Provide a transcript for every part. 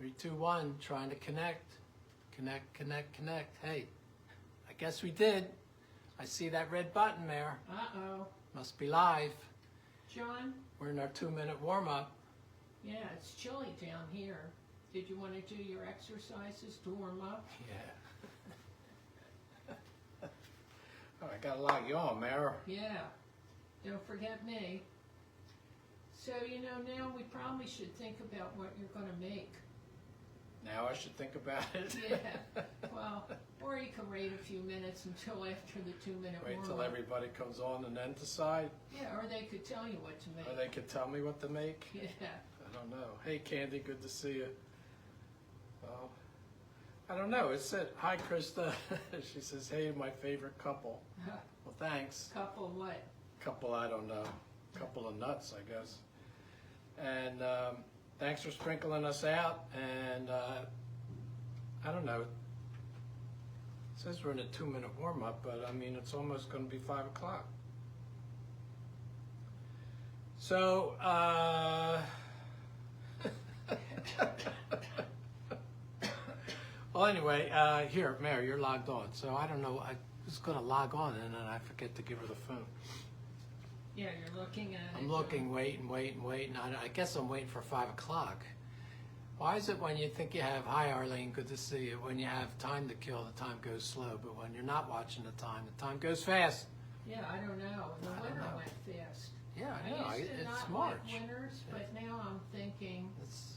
3, 2, 1, trying to connect. Connect. Hey, I guess we did. I see that red button there. Uh-oh. Must be live. John? We're in our 2-minute warm-up. Yeah, it's chilly down here. Did you want to do your exercises to warm up? Yeah. Oh, I got a lot on, Mara. Yeah. Don't forget me. So, now we probably should think about what you're going to make. Now I should think about it. Yeah. Well, or you can wait a few minutes until after the 2-minute warm-up. Wait till everybody comes on and then decide. Yeah, or they could tell you what to make. Or they could tell me what to make. Yeah. I don't know. Hey, Candy, good to see you. Well, I don't know. It said, hi, Krista. She says, hey, my favorite couple. Well, thanks. Couple what? Couple, I don't know. Couple of nuts, I guess. And thanks for sprinkling us out. And I don't know. It says we're in a 2-minute warm-up, but I mean, it's almost going to be 5 o'clock. So, well, anyway, here, Mary, you're logged on. So I don't know. I was going to log on, and then I forget to give her the phone. Yeah, you're looking at it. I'm looking, waiting. I guess I'm waiting for 5 o'clock. Why is it when you think you have, hi, Arlene, good to see you, when you have time to kill, the time goes slow, but when you're not watching the time goes fast? Yeah, I don't know. The winter went fast. Yeah, I know. I used to It's not March. like winters, but now I'm thinking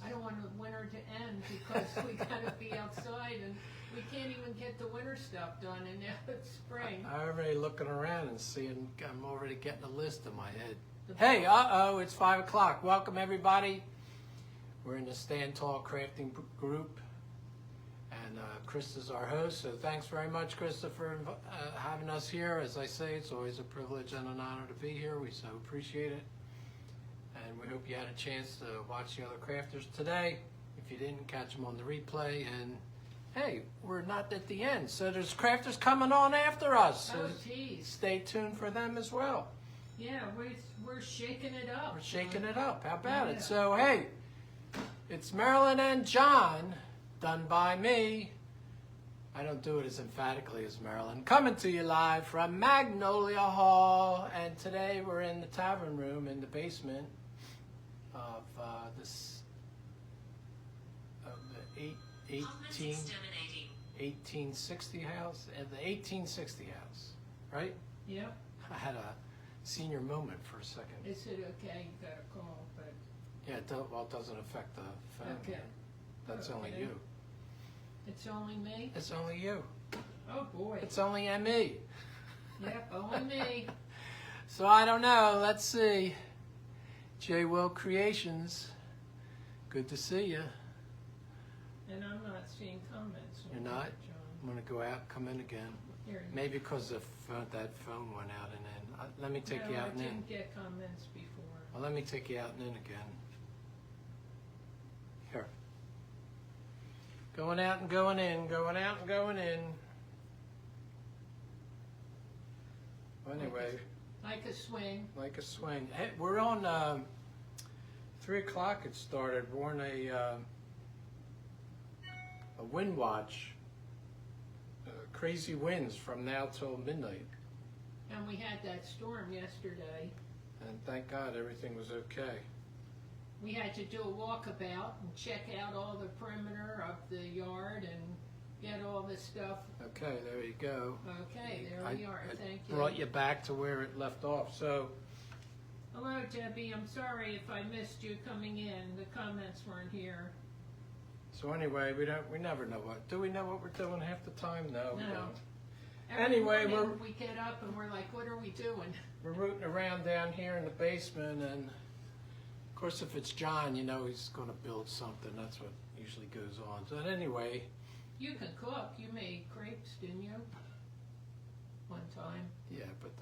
I don't want the winter to end because we got to be outside and we can't even get the winter stuff done, and now it's spring. I'm already looking around and seeing, I'm already getting a list in my head. Hey, it's 5 o'clock. Welcome, everybody. We're in the Stand Tall Crafting group, and Chris is our host, so thanks very much, Krista, for having us here. As I say, it's always a privilege and an honor to be here. We so appreciate it, and we hope you had a chance to watch the other crafters today. If you didn't, catch them on the replay, and hey, we're not at the end, so there's crafters coming on after us. So oh, geez. stay tuned for them as well. Yeah, we're shaking it up. We're shaking it up. How about Yeah. it? So, hey, it's Marilyn and John, done by me. I don't do it as emphatically as Marilyn. Coming to you live from Magnolia Hall, and today we're in the tavern room in the basement of the 1860 house, the 1860 house, right? Yep. I had a senior moment for a second. Is it okay? You got a call, but Yeah, it doesn't affect the phone. okay. That's only Okay. you. It's only me? It's only you. Oh boy. It's only me. Yep, only me. So I don't know. Let's see. J. Will Creations. Good to see you. And I'm not seeing comments. You're not? John. I'm gonna go out, come in again. Here. Maybe because that phone went out and in. Let me take you out and I in. didn't get comments before. Well, let me take you out and in again. Here. Going out and going in, going out and going in. Well, anyway. Like a swing. Like a swing. Hey, we're on 3 o'clock it started. We're on a wind watch. Crazy winds from now till midnight. And we had that storm yesterday. And thank God everything was okay. We had to do a walkabout and check out all the perimeter of the yard and get all this stuff. Okay, there you go. Okay, there we are. Thank you. Brought you back to where it left off. So, hello, Debbie. I'm sorry if I missed you coming in. The comments weren't here. so anyway, we never know what. Do we know what we're doing half the time? No, we No. don't. Every Anyway, morning we get up and we're like, what are we doing? We're rooting around down here in the basement, and of course, if it's John, you know he's going to build something. That's what usually goes on. So anyway, You can cook. You made crepes, didn't you? One time. yeah, but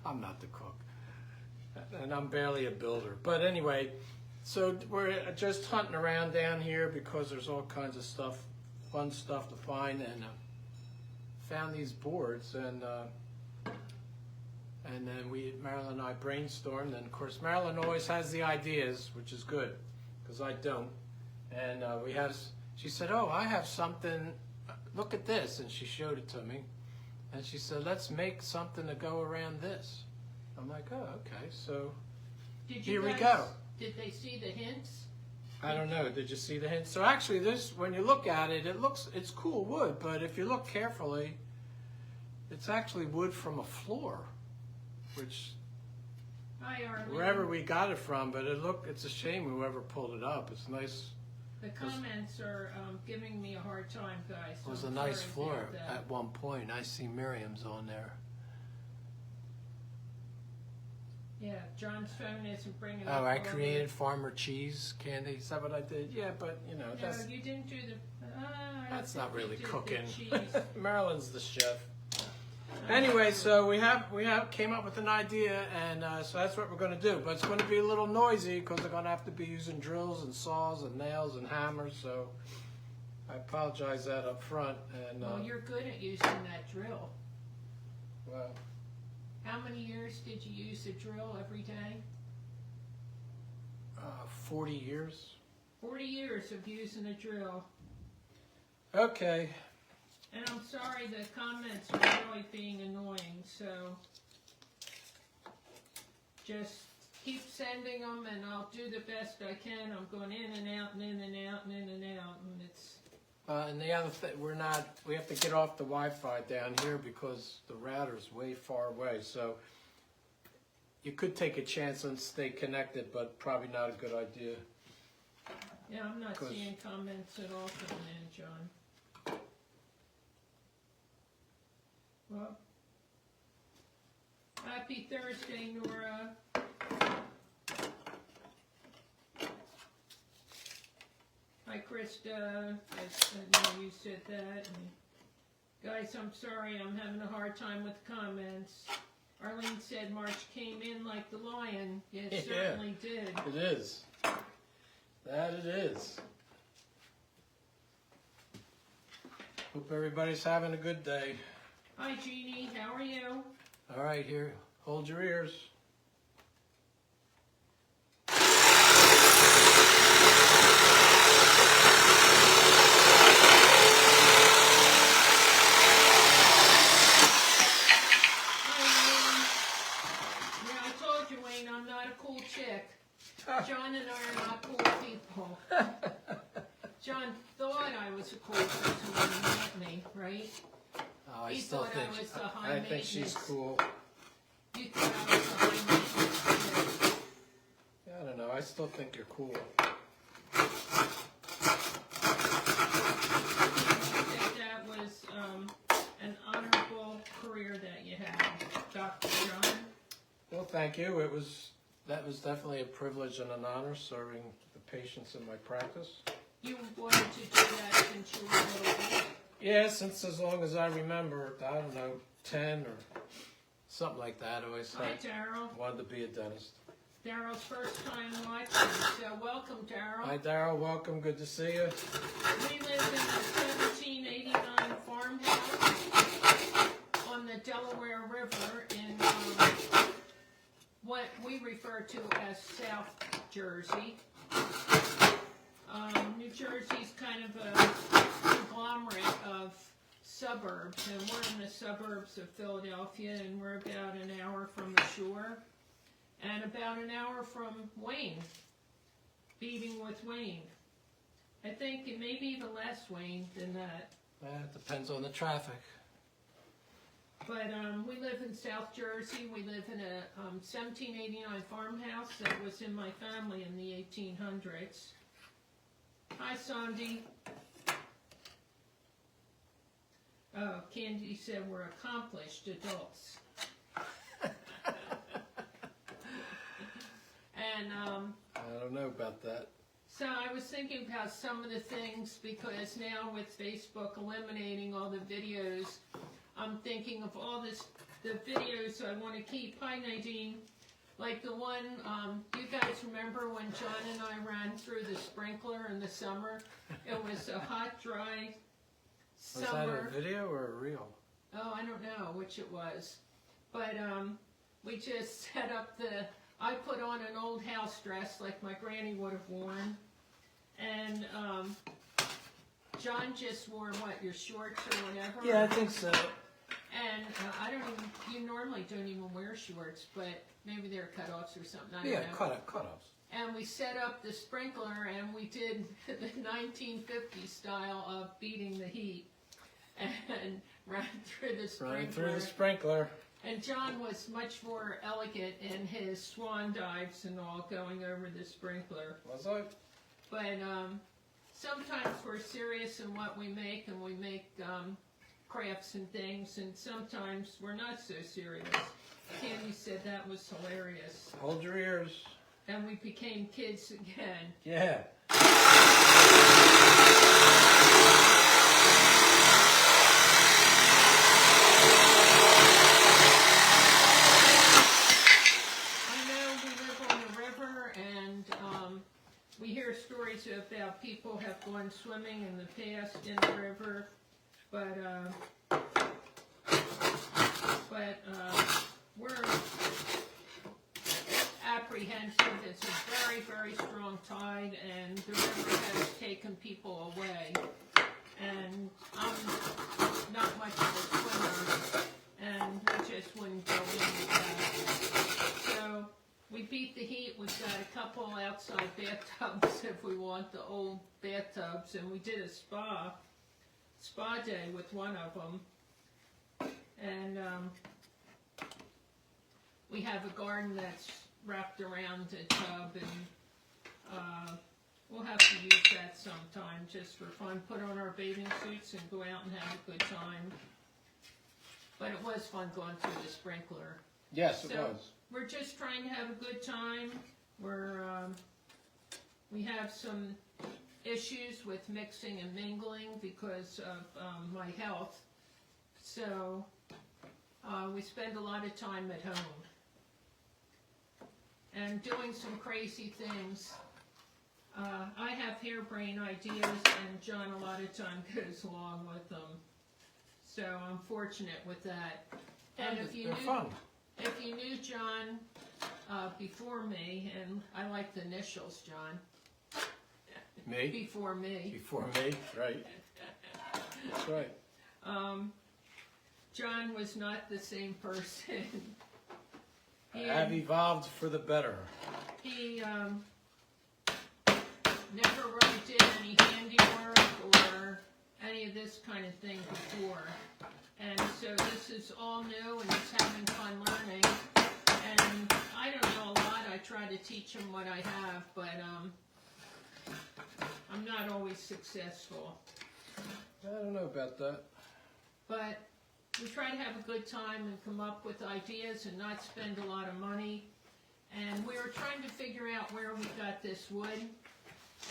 I'm not the cook, and I'm barely a builder. But anyway, so we're just hunting around down here because there's all kinds of stuff, fun stuff to find, and found these boards, and then Marilyn and I brainstormed, and of course Marilyn always has the ideas, which is good, because I don't. And she said, oh, I have something, look at this. And she showed it to me. And she said, let's make something to go around this. I'm like, oh, okay, so here we go. Did they see the hints? I don't know, did you see the hints? So actually this, when you look at it, it's cool wood, but if you look carefully, it's actually wood from a floor, which, wherever we got it from, but it's a shame whoever pulled it up. It's nice. The comments are giving me a hard time, guys. It was a nice floor at one point. I see Miriam's on there. Yeah, John's phone isn't bringing up. Oh, I created farmer cheese candy. Is that what I did? Yeah, but you know, no, you didn't do the. That's not really cooking. Marilyn's the chef. Anyway, so we came up with an idea, and so that's what we're going to do. But it's going to be a little noisy because we're going to have to be using drills and saws and nails and hammers. So I apologize that up front. And well, you're good at using that drill. Well, how many years did you use the drill every day? 40 years. 40 years of using a drill. Okay. And I'm sorry, the comments are really being annoying, so just keep sending them and I'll do the best I can. I'm going in and out and in and out and in and out, and it's... and the other thing, we have to get off the Wi-Fi down here because the router's way far away, so you could take a chance and stay connected, but probably not a good idea. Yeah, I'm not seeing comments at all coming in, John. Well, happy Thursday, Nora. Hi, Krista. I know you said that. And guys, I'm sorry. I'm having a hard time with comments. Arlene said March came in like the lion. It certainly did. It is. That it is. Hope everybody's having a good day. Hi, Jeannie. How are you? All right, here. Hold your ears. John and I are not cool people. John thought I was a cool person when he met me, right? Oh, he thought I was a high I think she's cool. You thought I was a high maintenance. Yeah, I don't know. I still think you're cool. I think that was an honorable career that you had, Dr. John. Well, thank you. That was definitely a privilege and an honor serving the patients in my practice. You wanted to do that since you were a little bit? Yeah, since as long as I remember, I don't know, 10 or something like that. I always Hi, Daryl. Wanted to be a dentist. Daryl's first time watching, so welcome, Daryl. Hi, Daryl. Welcome. Good to see you. We live in a 1789 farmhouse on the Delaware River in what we refer to as South Jersey. New Jersey's kind of a conglomerate of suburbs, and we're in the suburbs of Philadelphia, and we're about an hour from the shore, and about an hour from Wayne, Beating with Wayne. I think it may be even less Wayne than that. It depends on the traffic. But we live in South Jersey. We live in a 1789 farmhouse that was in my family in the 1800s. Hi, Sandy. Oh, Candy said we're accomplished adults. And I don't know about that. So I was thinking about some of the things, because now with Facebook eliminating all the videos, I'm thinking of all the videos I want to keep. Hi, Nadine. Like the one, you guys remember when John and I ran through the sprinkler in the summer? It was a hot, dry summer. Was that a video or a reel? Oh, I don't know which it was. But we just set up I put on an old house dress like my granny would have worn. And John just wore what, your shorts or whatever? Yeah, I think so. And I don't even, you normally don't even wear shorts, but maybe they're cutoffs or something. I don't Yeah, know. cut-offs. And we set up the sprinkler and we did the 1950 style of beating the heat and ran through the sprinkler. Running through the sprinkler. And John was much more elegant in his swan dives and all going over the sprinkler. Was I? But sometimes we're serious in what we make, and we make crafts and things, and sometimes we're not so serious. Candy said that was hilarious. Hold your ears. And we became kids again. Yeah. We hear stories about people have gone swimming in the past in the river, but we're apprehensive. It's a very, very strong tide, and the river has taken people away. And I'm not much of a swimmer, and we just wouldn't go in with that. So we beat the heat. We've got a couple outside bathtubs if we want the old bathtubs, and we did a spa day with one of them. And we have a garden that's wrapped around a tub, and we'll have to use that sometime just for fun. Put on our bathing suits and go out and have a good time. But it was fun going through the sprinkler. Yes, it was. We're just trying to have a good time. We have some issues with mixing and mingling because of my health. So we spend a lot of time at home and doing some crazy things. I have harebrained ideas, and John a lot of time goes along with them. So I'm fortunate with that. And if you knew John before me, and I like the initials, John. Me? Before me. Before me, right. That's right. John was not the same person. I have evolved for the better. He never really did any handiwork or any of this kind of thing before. And so this is all new, and he's having fun learning. And I don't know a lot. I try to teach him what I have, but I'm not always successful. I don't know about that. But we try to have a good time and come up with ideas and not spend a lot of money. And we were trying to figure out where we got this wood.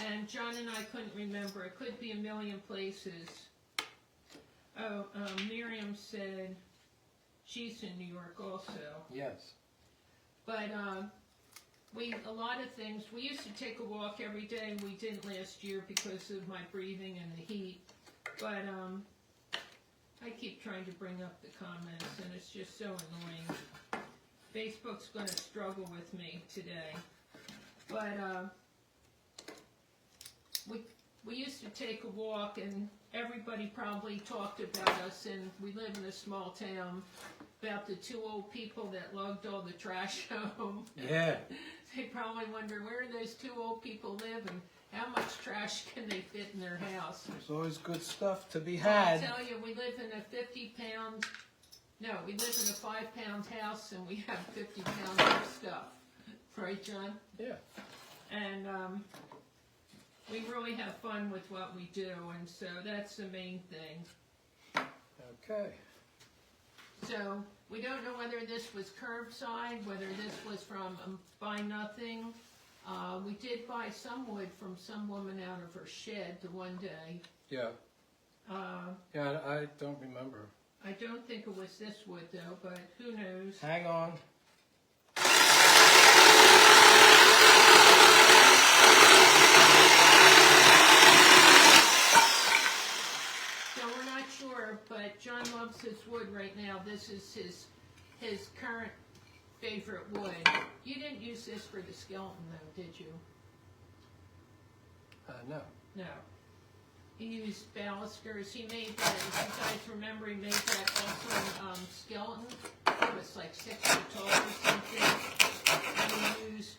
And John and I couldn't remember. It could be a million places. Oh, Miriam said she's in New York also. Yes. But a lot of things, we used to take a walk every day, and we didn't last year because of my breathing and the heat. But I keep trying to bring up the comments, and it's just so annoying. Facebook's going to struggle with me today. But we used to take a walk, and everybody probably talked about us, and we live in a small town, about the two old people that lugged all the trash home. Yeah. They probably wonder, where do those two old people live, and how much trash can they fit in their house? There's always good stuff to be had. I'll tell you, we live in a 5-pound house, and we have 50 pounds of stuff. Right, John? Yeah. And we really have fun with what we do, and so that's the main thing. Okay. So we don't know whether this was curbside, whether this was from Buy Nothing. We did buy some wood from some woman out of her shed the one day. Yeah. Yeah, I don't remember. I don't think it was this wood though, but who knows? Hang on. But John loves his wood right now. This is his current favorite wood. You didn't use this for the skeleton though, did you? No. No. He used balusters. He made that, if you guys remember, he made that also skeleton. It was like 6 feet tall or something. And he used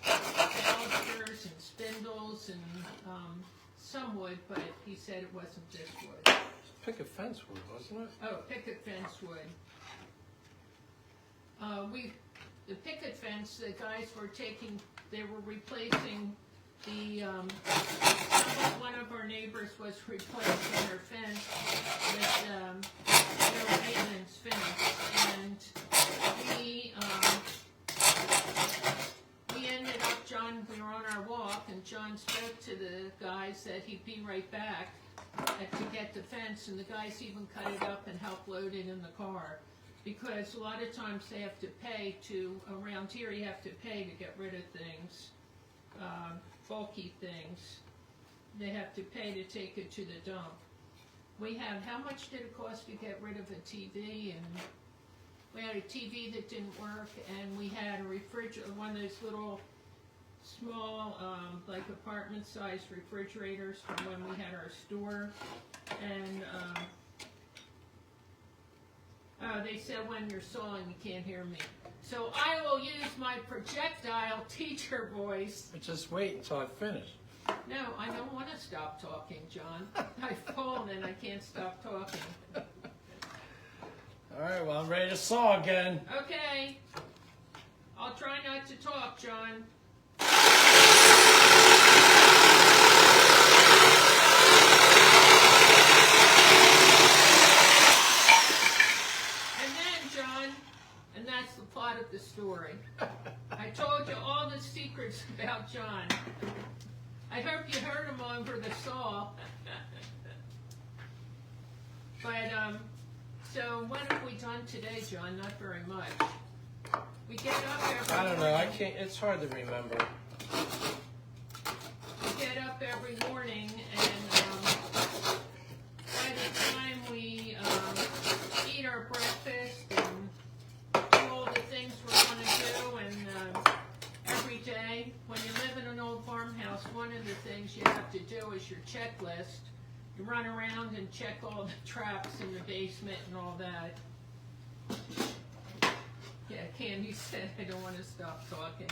balusters and spindles and some wood, but he said it wasn't this wood. Picket fence wood, wasn't it? Oh, picket fence wood. The picket fence, the guys were they were replacing the, one of our neighbors was replacing their fence with, their maintenance fence, and we ended up, John, we were on our walk, and John spoke to the guys, said he'd be right back to get the fence, and the guys even cut it up and helped load it in the car. Because a lot of times they have to pay around here you have to pay to get rid of things, bulky things. They have to pay to take it to the dump. We had, how much did it cost to get rid of a TV? And we had a TV that didn't work, and we had a refrigerator, one of those little small, like apartment-sized refrigerators from when we had our store. And they said when you're sawing you can't hear me. So I will use my projectile teacher voice. But just wait until I finish. No, I don't want to stop talking, John. I fall and I can't stop talking. All right, well, I'm ready to saw again. Okay. I'll try not to talk, John. And that's the plot of the story. I told you all the secrets about John. I hope you heard them over the saw. But, so what have we done today, John? Not very much. We get up every I don't know, morning. it's hard to remember. We get up every morning, and by the time we eat our breakfast and all the things we're going to do, and every day, when you live in an old farmhouse, one of the things you have to do is your checklist. You run around and check all the traps in the basement and all that. Yeah, Candy said I don't want to stop talking.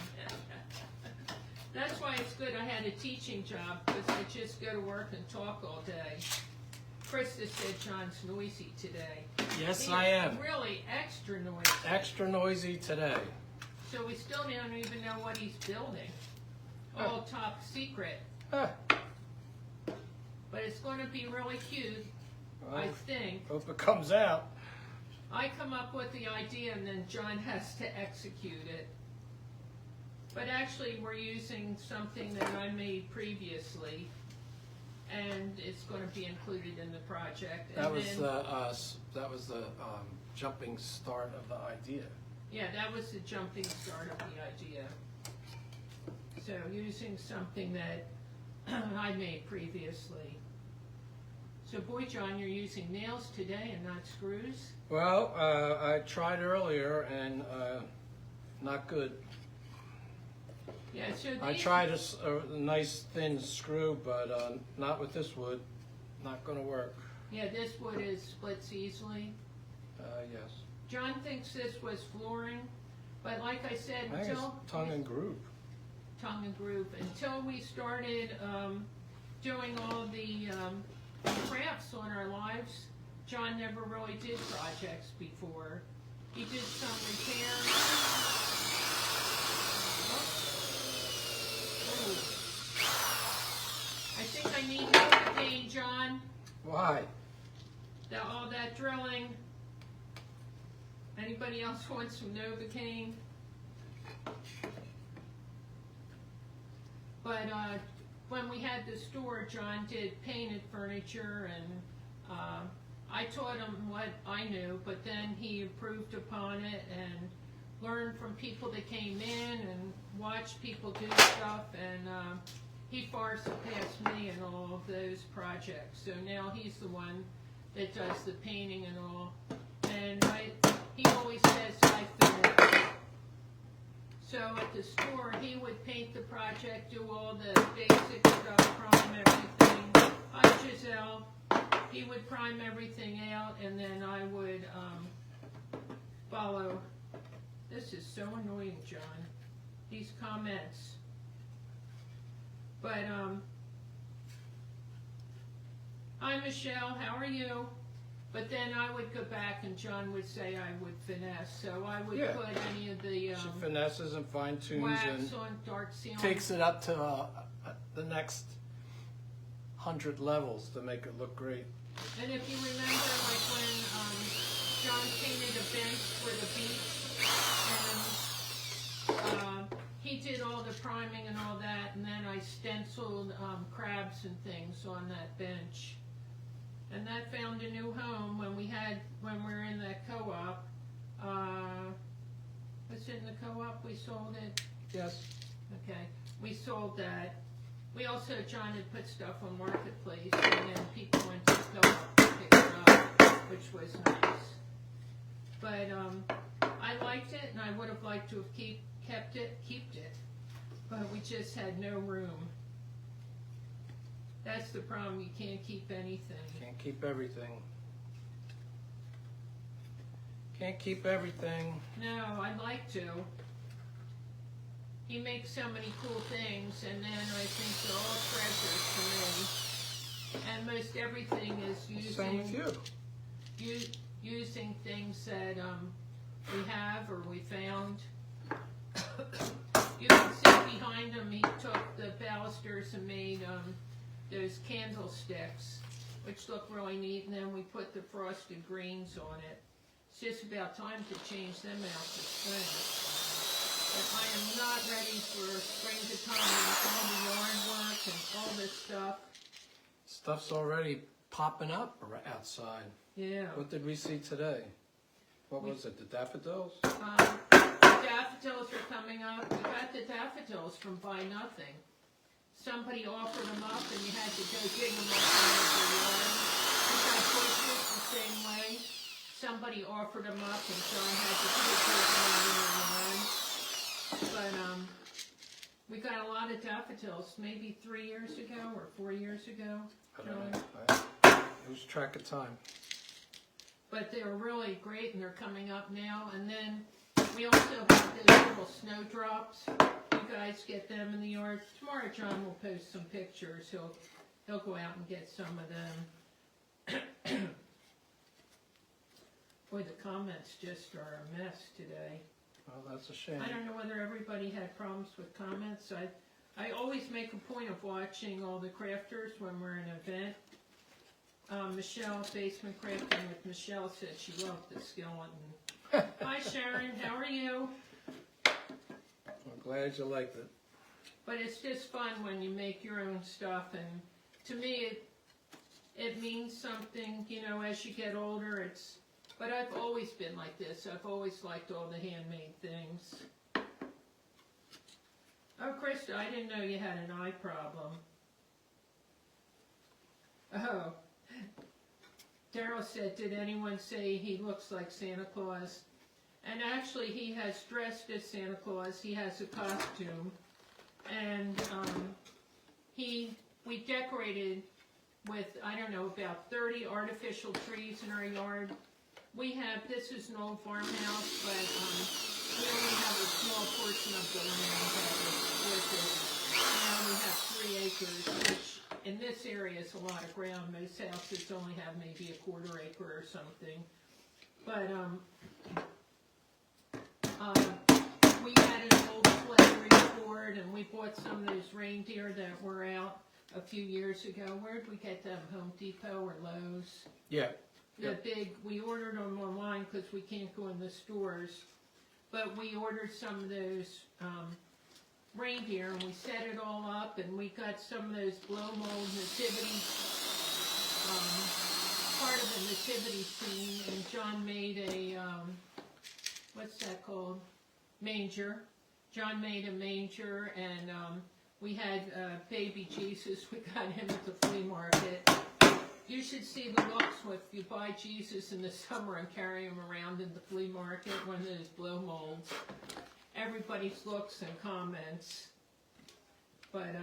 That's why it's good I had a teaching job, because I just go to work and talk all day. Krista said John's noisy today. Yes, I am. Really extra noisy. Extra noisy today. So we still don't even know what he's building. All top secret. Huh. But it's going to be really cute, Well, I think. hope it comes out. I come up with the idea and then John has to execute it. But actually we're using something that I made previously, and it's going to be included in the project. That And was then, the jumping start of the idea. yeah, that was the jumping start of the idea. So using something that I made previously. So boy, John, you're using nails today and not screws? Well, I tried earlier and not good. Yeah, so I tried a nice thin screw, but not with this wood. Not going to work. Yeah, this wood is splits easily. Yes. John thinks this was flooring, but like I said, I think it's tongue and groove. Tongue and groove. Until we started doing all the crafts on our lives, John never really did projects before. He did some repairs. Oh. I think I need Novocaine, John. Why? All that drilling. Anybody else want some Novocaine? But when we had the store, John did painted furniture, and I taught him what I knew, but then he improved upon it and learned from people that came in and watched people do stuff, and he far surpassed me in all of those projects. So now he's the one that does the painting and all. And he always says I finished. So at the store, he would paint the project, do all the basic stuff, prime everything. Hi, Giselle. He would prime everything out, and then I would follow. This is so annoying, John. These comments. But, hi, Michelle. How are you? But then I would go back and John would say I would finesse. So I would put any of the She finesses and fine tunes wax and on dark ceiling. takes it up to the next 100 levels to make it look great. And if you remember, like when John painted a bench for the beach, and he did all the priming and all that, and then I stenciled crabs and things on that bench. And that found a new home when we were in that co-op. Was it in the co-op we sold it? Yes. Okay, we sold that. We also, John had put stuff on Marketplace, and then people went to the co-op to pick it up, which was nice. But I liked it, and I would have liked to have kept it, but we just had no room. That's the problem, you can't keep anything. Can't keep everything. Can't keep everything. No, I'd like to. He makes so many cool things, and then I think they're all treasures to me. And most everything is Same with you. Using things that we have or we found. You can see behind him, he took the balusters and made those candlesticks, which look really neat, and then we put the frosted greens on it. It's just about time to change them out for spring. But I am not ready for spring to come and all the yarn work and all this stuff. Stuff's already popping up outside. Yeah. What did we see today? What was it, the daffodils? The daffodils are coming up. We got the daffodils from Buy Nothing. Somebody offered them up and you had to go dig them up out of the yard. We got bushes the same way. Somebody offered them up and so I had to dig them out of the yard. But we got a lot of daffodils, maybe 3 years ago or 4 years ago. I don't know. I lose track of time. But they're really great and they're coming up now. And then we also have those little snowdrops. You guys get them in the yard. Tomorrow John will post some pictures. He'll go out and get some of them. Boy, the comments just are a mess today. Well, that's a shame. I don't know whether everybody had problems with comments. I always make a point of watching all the crafters when we're in an event. Michelle, Basement Crafting with Michelle, said she loved the skeleton. Hi Sharon, how are you? I'm glad you liked it. But it's just fun when you make your own stuff, and to me it means something, you know, as you get older. But I've always been like this. I've always liked all the handmade things. Oh, Krista, I didn't know you had an eye problem. Oh. Daryl said, did anyone say he looks like Santa Claus? And actually, he has dressed as Santa Claus. He has a costume. And we decorated with, I don't know, about 30 artificial trees in our yard. This is an old farmhouse, but we only have a small portion of the land that is with it. Now we have 3 acres, which in this area is a lot of ground. Most houses only have maybe a quarter acre or something. But we had an old sled board, and we bought some of those reindeer that were out a few years ago. Where did we get them? Home Depot or Lowe's? Yeah. The big, we ordered them online because we can't go in the stores. But we ordered some of those reindeer, and we set it all up, and we got some of those blow mold nativity, part of the nativity scene, and John made a, what's that called? Manger. John made a manger, and we had baby Jesus. We got him at the flea market. You should see the looks if you buy Jesus in the summer and carry him around in the flea market, one of those blow molds. everybody's looks and comments. But,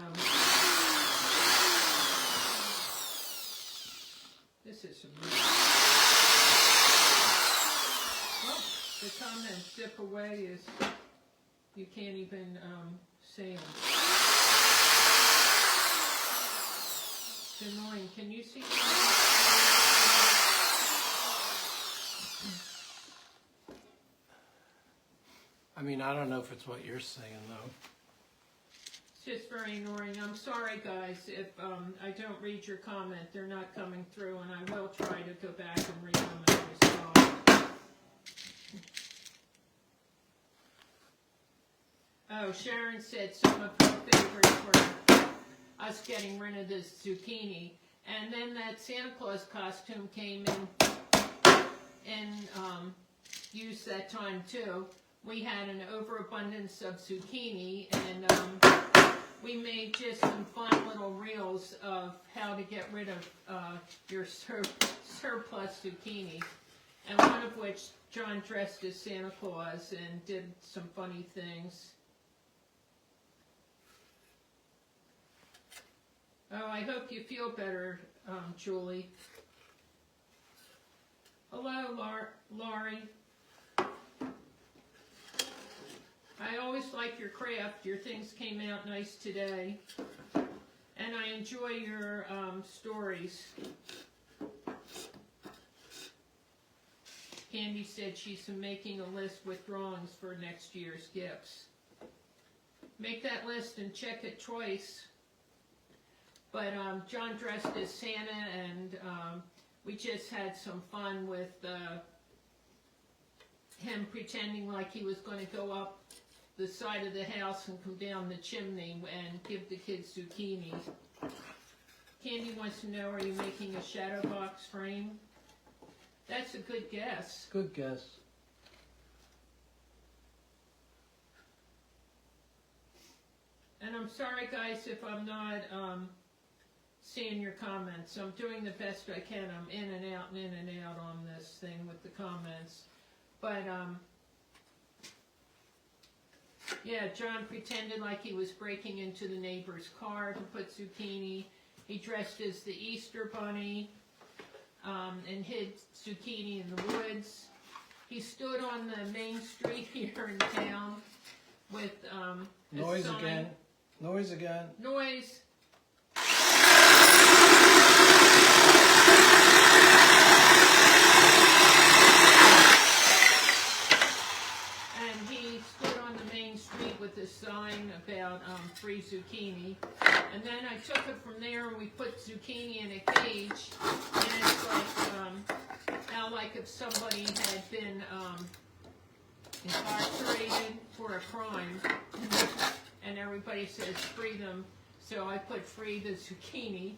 this is amazing. Well, the comments zip away as you can't even say them. It's annoying. Can you see I mean, I don't know if it's what you're saying, though. It's just very annoying. I'm sorry, guys, if I don't read your comment. They're not coming through, and I will try to go back and read them and respond. Oh, Sharon said some of her favorites were us getting rid of this zucchini. And then that Santa Claus costume came in use that time, too. We had an overabundance of zucchini, and we made just some fun little reels of how to get rid of your surplus zucchini. And one of which John dressed as Santa Claus and did some funny things. Oh, I hope you feel better, Julie. Hello, Laurie. I always like your craft. Your things came out nice today. And I enjoy your stories. Candy said she's making a list with drawings for next year's gifts. Make that list and check it twice. But John dressed as Santa, and we just had some fun with him pretending like he was going to go up the side of the house and come down the chimney and give the kids zucchini. Candy wants to know, are you making a shadow box frame? That's a good guess. Good guess. And I'm sorry, guys, if I'm not seeing your comments. I'm doing the best I can. I'm in and out on this thing with the comments. But, yeah, John pretended like he was breaking into the neighbor's car to put zucchini. He dressed as the Easter Bunny and hid zucchini in the woods. He stood on the main street here in town with Noise a sign. again. Noise again. Noise. And he stood on the main street with a sign about free zucchini. And then I took it from there and we put zucchini in a cage. And it's like, how like if somebody had been incarcerated for a crime. And everybody says free them. So I put free the zucchini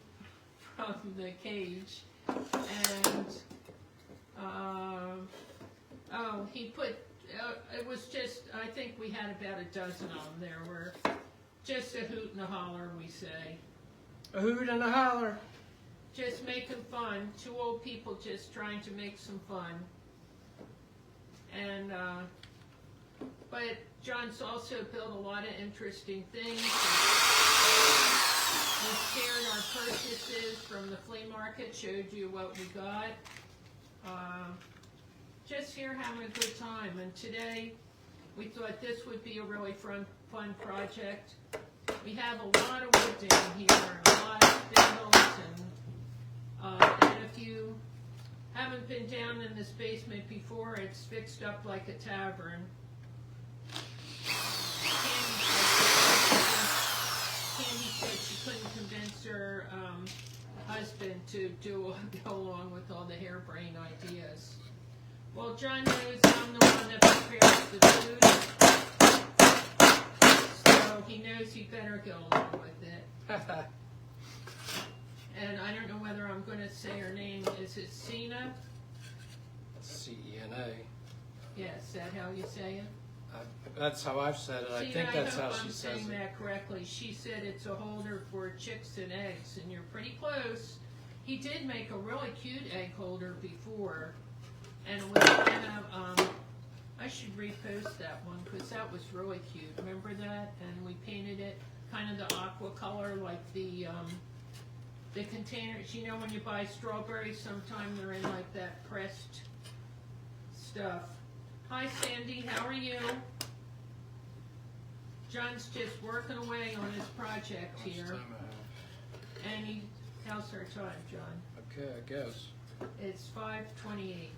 from the cage. And, oh, he put, it was just, I think we had about a dozen of them. There were just a hoot and a holler, we say. A hoot and a holler. Just making fun. Two old people just trying to make some fun. And, but John's also built a lot of interesting things. We shared our purchases from the flea market, showed you what we got. Just here having a good time. And today, we thought this would be a really fun project. We have a lot of wood down here, and a lot of spindles, and if you haven't been down in this basement before, it's fixed up like a tavern. Candy said she couldn't convince her husband to go along with all the harebrained ideas. Well, John knows I'm the one that prepares the food, so he knows he better go along with it. And I don't know whether I'm going to say her name. Is it Cena? C-E-N-A. Yeah, is that how you say it? That's how I've said it. I think that's how she I'm says saying it. that correctly. She said it's a holder for chicks and eggs, and you're pretty close. He did make a really cute egg holder before, and it was kind of I should repost that one because that was really cute. Remember that? And we painted it kind of the aqua color, like the containers. You know, when you buy strawberries, sometimes they're in like that pressed stuff. Hi, Sandy. How are you? John's just working away on his project here. How much time I have? And how's our time, John? Okay, I guess. It's 5:28.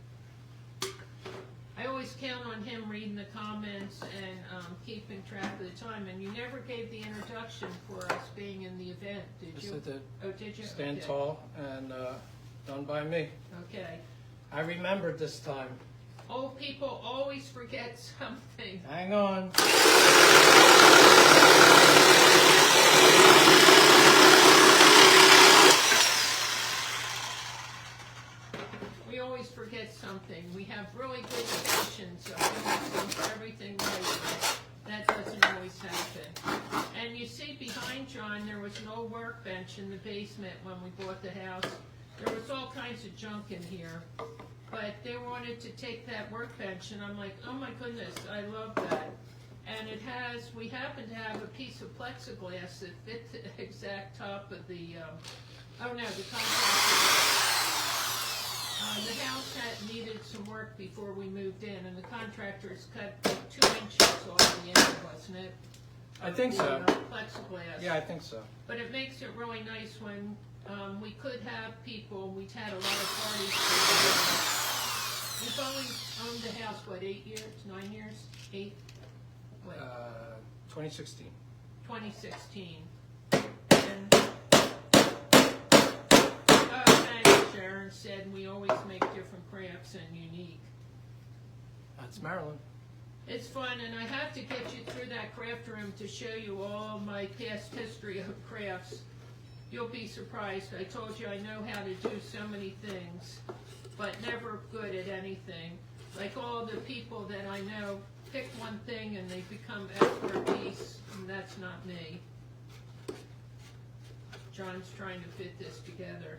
I always count on him reading the comments and keeping track of the time. And you never gave the introduction for us being in the event, did Just you? at the Oh, did you? Stand Okay. Tall and done by me. Okay. I remembered this time. Old people always forget something. Hang on. We always forget something. We have really good intentions of everything right, but that doesn't always happen. And you see behind John, there was an old workbench in the basement when we bought the house. There was all kinds of junk in here. But they wanted to take that workbench, and I'm like, oh my goodness, I love that. And we happen to have a piece of plexiglass that fit the exact top of the, the contractor. The house had needed some work before we moved in, and the contractors cut 2 inches off the end, wasn't it? I think so. Plexiglass. Yeah, I think so. But it makes it really nice when we could have people. We'd had a lot of parties. We've only owned the house, 8 years, 9 years, 8? What? 2016. 2016. And, thanks, Sharon said we always make different crafts and unique. That's Maryland. It's fun, and I have to get you through that craft room to show you all my past history of crafts. You'll be surprised. I told you I know how to do so many things, but never good at anything. Like all the people that I know pick one thing and they become expertise, and that's not me. John's trying to fit this together.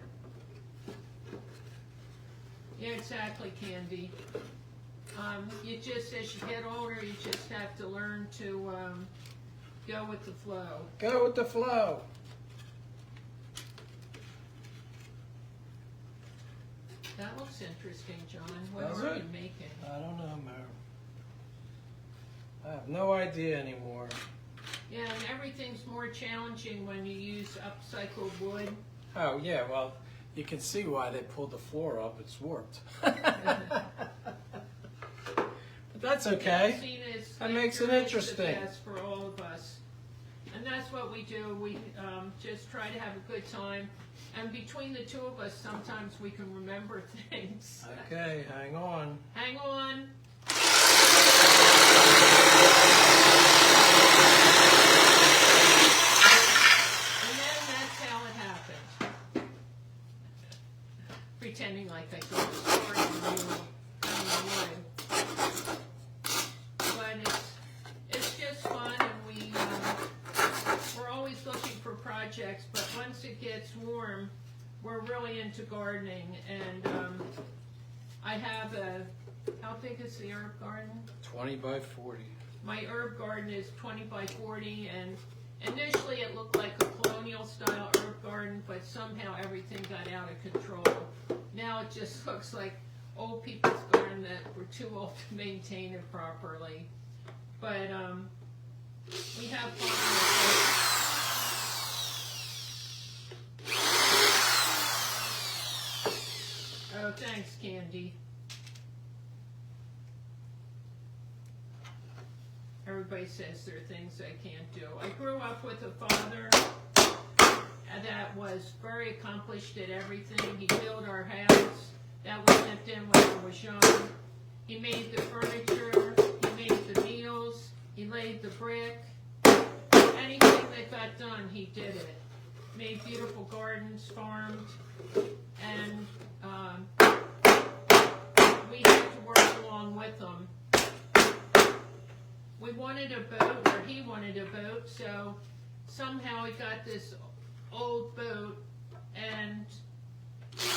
Yeah, exactly, Candy. You just, as you get older, you just have to learn to go with the flow. Go with the flow. That looks interesting, John. What Does are it? you making? I don't know, Mary. I have no idea anymore. Yeah, and everything's more challenging when you use upcycled wood. Oh, yeah, well, you can see why they pulled the floor up. It's warped. But that's okay. That makes it interesting. For all of us. And that's what we do. We just try to have a good time. And between the two of us, sometimes we can remember things. Okay, hang on. Hang on. And then that's how it happened. Pretending like I told the story and you But it's just fun, and we're always looking for projects, but once it gets warm, we're really into gardening, and I have how big is the herb garden? 20 by 40. My herb garden is 20 by 40, and initially it looked like a colonial style herb garden, but somehow everything got out of control. Now it just looks like old people's garden that were too old to maintain it properly. But we have fun with it. Oh, thanks, Candy. Everybody says there are things I can't do. I grew up with a father that was very accomplished at everything. He built our house that we lived in when I was young. He made the furniture, he made the meals, he laid the brick. Anything that got done, he did it. Made beautiful gardens, farmed, and we had to work along with him. We wanted a boat, or he wanted a boat, so somehow he got this old boat, and did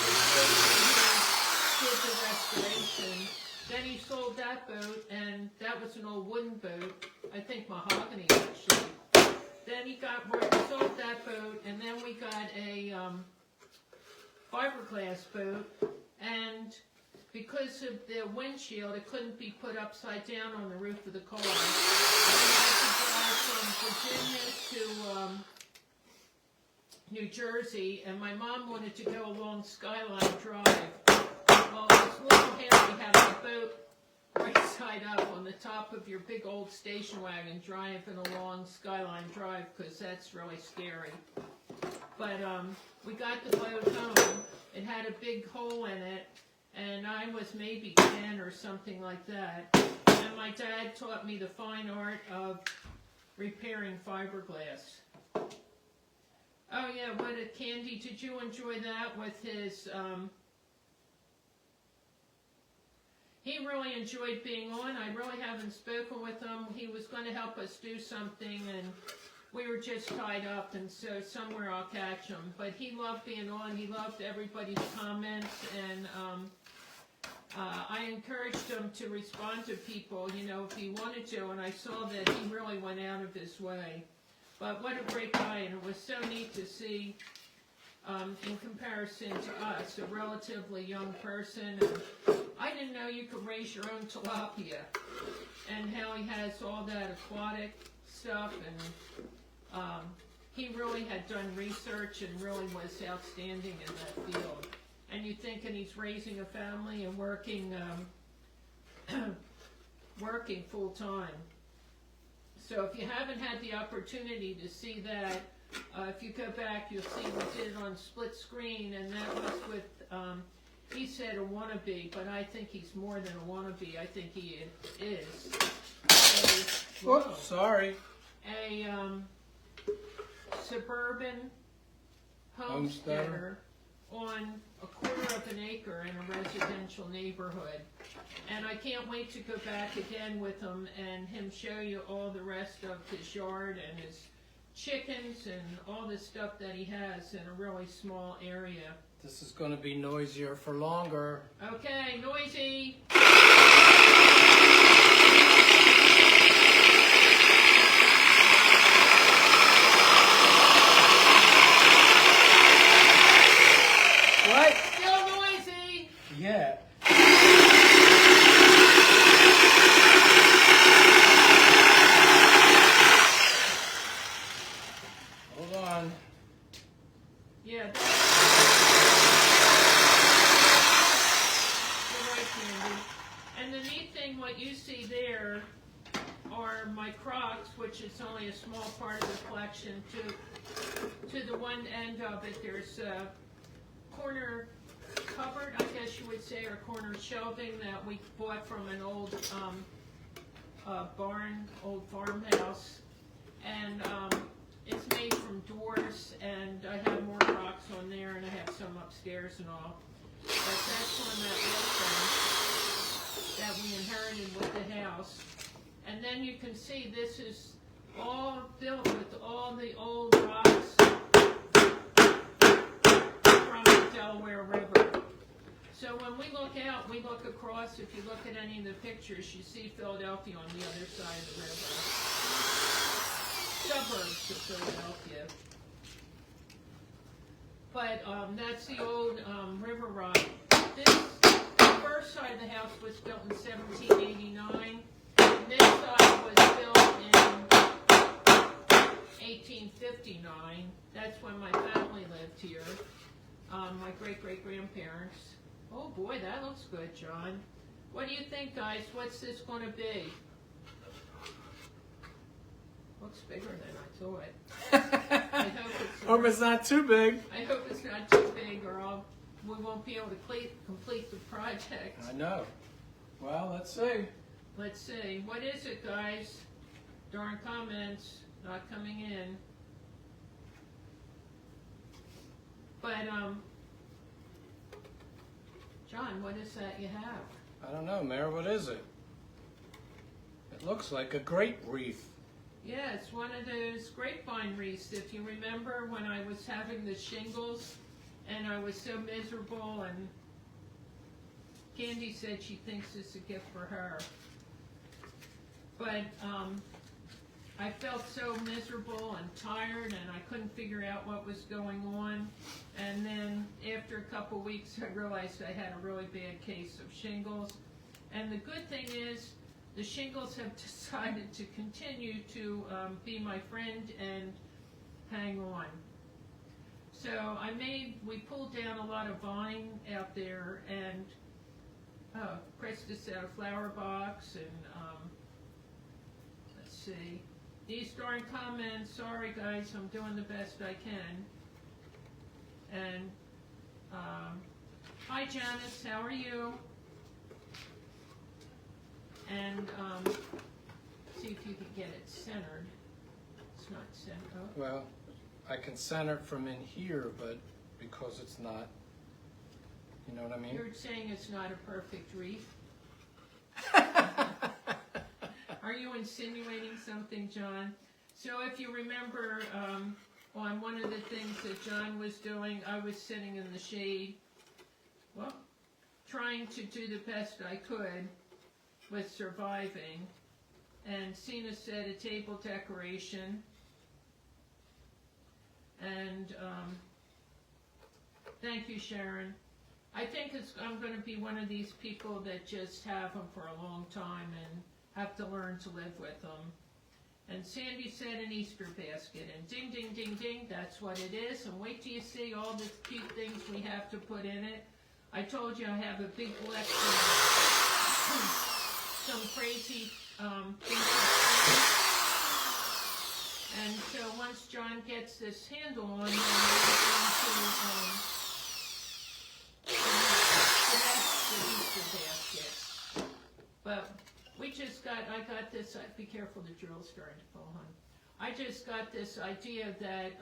the restoration, Then he sold that boat, and that was an old wooden boat. I think mahogany, actually. Then he sold that boat, and then we got a fiberglass boat, and because of the windshield, it couldn't be put upside down on the roof of the car. We had to drive from Virginia to New Jersey, and my mom wanted to go along Skyline Drive. Well, this little Harry had a boat right side up on the top of your big old station wagon driving along Skyline Drive, because that's really scary. But we got the boat home. It had a big hole in it, and I was maybe 10 or something like that. And my dad taught me the fine art of repairing fiberglass. Oh yeah, what a Candy, did you enjoy that with his, he really enjoyed being on. I really haven't spoken with him. He was going to help us do something, and we were just tied up, and so somewhere I'll catch him. But he loved being on. He loved everybody's comments, and I encouraged him to respond to people, you know, if he wanted to, and I saw that he really went out of his way. But what a great guy, and it was so neat to see, in comparison to us, a relatively young person. And I didn't know you could raise your own tilapia, and how he has all that aquatic stuff, and he really had done research and really was outstanding in that field. And you're thinking he's raising a family and working working full time. So if you haven't had the opportunity to see that, if you go back, you'll see we did it on split screen, and that was with, he said a wannabe, but I think he's more than a wannabe. I think he is. Whoops, sorry. A suburban homesteader on a quarter of an acre in a residential neighborhood. And I can't wait to go back again with him and him show you all the rest of his yard and his chickens and all the stuff that he has in a really small area. This is going to be noisier for longer. Okay, noisy. What? Still noisy. Yeah. Hold on. Yeah. And the neat thing, what you see there are my Crocs, which is only a small part of the collection. To the one end of it, there's a corner cupboard, I guess you would say, or corner shelving that we bought from an old barn, old farmhouse. And it's made from doors, and I have more Crocs on there, and I have some upstairs and all. But that's on that that we inherited with the house. And then you can see this is all built with all the old rocks from the Delaware River. So when we look out, we look across. If you look at any of the pictures, you see Philadelphia on the other side of the river. Suburbs of Philadelphia. But that's the old river rock. The first side of the house was built in 1789. And this side was built in 1859. That's when my family lived here. My great-great-grandparents. Oh boy, that looks good, John. What do you think, guys? What's this going to be? Looks bigger than I thought. I Hope it's not too big. I hope it's not too big, or we won't be able to complete the project. I know. Well, let's see. Let's see. What is it, guys? Darn comments not coming in. But, John, what is that you have? I don't know, Mayor. What is it? It looks like a grape wreath. Yeah, it's one of those grapevine wreaths. If you remember when I was having the shingles and I was so miserable and Candy said she thinks it's a gift for her. But I felt so miserable and tired, and I couldn't figure out what was going on. And then after a couple weeks, I realized I had a really bad case of shingles. And the good thing is, the shingles have decided to continue to be my friend and hang on. So we pulled down a lot of vine out there, and Krista set a flower box, and let's see. These darn comments, sorry guys, I'm doing the best I can. And hi Janice, how are you? And see if you can get it centered. It's not centered. Oh. Well, I can center it from in here, but because it's not, you know what I mean? You're saying it's not a perfect wreath? Are you insinuating something, John? So if you remember, on one of the things that John was doing, I was sitting in the shade, well, trying to do the best I could with surviving. And Sina said a table decoration. And thank you, Sharon. I think I'm going to be one of these people that just have them for a long time and have to learn to live with them. And Sandy said an Easter basket, and ding, ding, ding, ding, that's what it is. And wait till you see all the cute things we have to put in it. I told you I have a big collection of some crazy things. And so once John gets this handle on, then we're going to the Easter basket. But we just I got this, be careful, the drill's starting to fall, hon. I just got this idea that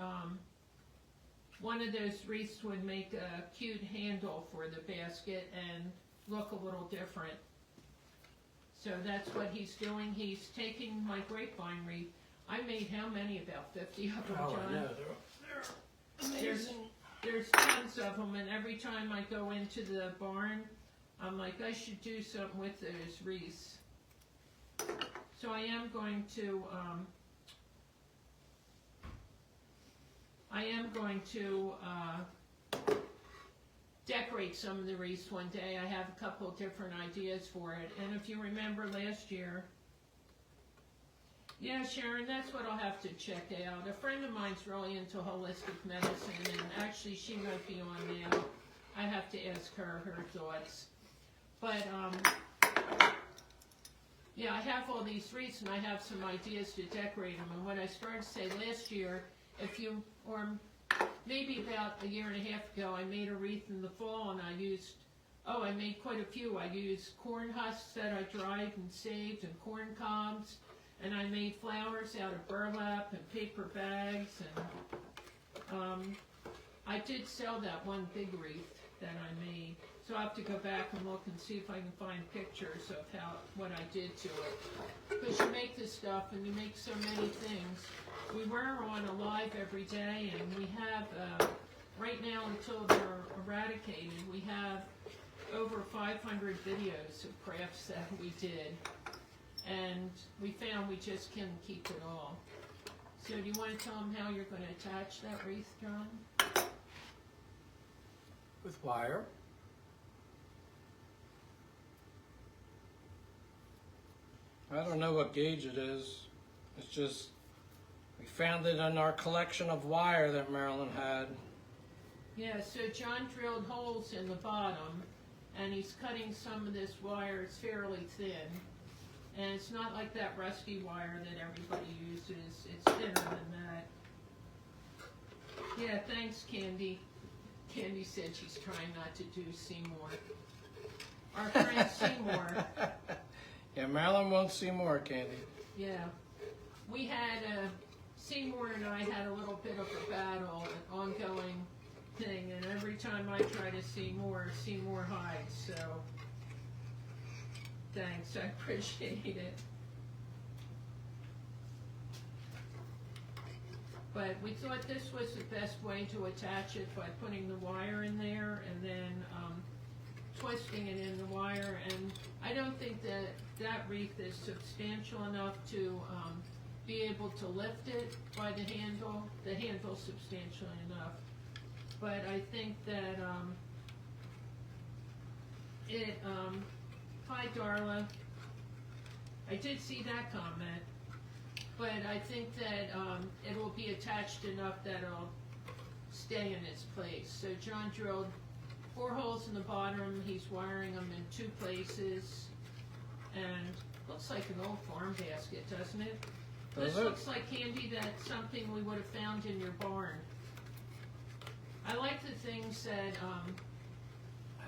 one of those wreaths would make a cute handle for the basket and look a little different. So that's what he's doing. He's taking my grapevine wreath. I made how many? About 50 of them, John? Oh, yeah, they're amazing. There's tons of them, and every time I go into the barn, I'm like, I should do something with those wreaths. So I am going to decorate some of the wreaths one day. I have a couple of different ideas for it. And if you remember last year, yeah, Sharon, that's what I'll have to check out. A friend of mine's really into holistic medicine, and actually she might be on now. I have to ask her thoughts. But yeah, I have all these wreaths, and I have some ideas to decorate them. And what I started to say last year, or maybe about a year and a half ago, I made a wreath in the fall, and I made quite a few. I used corn husks that I dried and saved, and corn cobs, and I made flowers out of burlap and paper bags, and I did sell that one big wreath that I made. So I'll have to go back and look and see if I can find pictures of what I did to it. Because you make this stuff and you make so many things. We were on a live every day, and we have, right now until they're eradicated, we have over 500 videos of crafts that we did. And we found we just couldn't keep it all. So do you want to tell them how you're going to attach that wreath, John? With wire. I don't know what gauge it is. It's just, we found it in our collection of wire that Marilyn had. Yeah, so John drilled holes in the bottom, and he's cutting some of this wire. It's fairly thin. And it's not like that rusty wire that everybody uses. It's thinner than that. Yeah, thanks, Candy. Candy said she's trying not to do Seymour. Our friend Seymour. Yeah, Marilyn won't see more, Candy. Yeah. We had, Seymour and I had a little bit of a battle, an ongoing thing, and every time I try to see more, Seymour hides, so thanks, I appreciate it. But we thought this was the best way to attach it, by putting the wire in there and then twisting it in the wire, and I don't think that that wreath is substantial enough to be able to lift it by the handle. The handle's substantial enough, but I think that hi Darla, I did see that comment, but I think that it will be attached enough that it'll stay in its place. So John drilled 4 holes in the bottom. He's wiring them in 2 places, and looks like an old farm basket, doesn't it? This looks like, Candy, that's something we would have found in your barn. I like the things that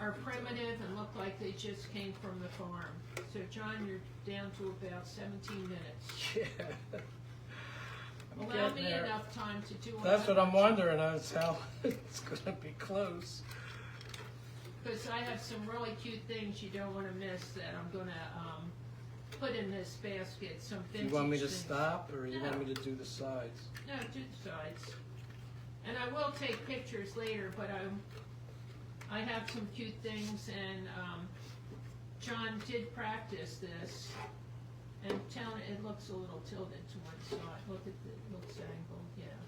are primitive and look like they just came from the farm. So John, you're down to about 17 minutes. Yeah. Allow me enough time to do all That's what I'm wondering, is how it's going to be close. Because I have some really cute things you don't want to miss that I'm going to put in this basket. Some vintage You want me to things. stop, or you No. want me to do the sides? No, do the sides. And I will take pictures later, but I have some cute things, and John did practice this. And it looks a little tilted to one side. Look at it looks angled, yeah.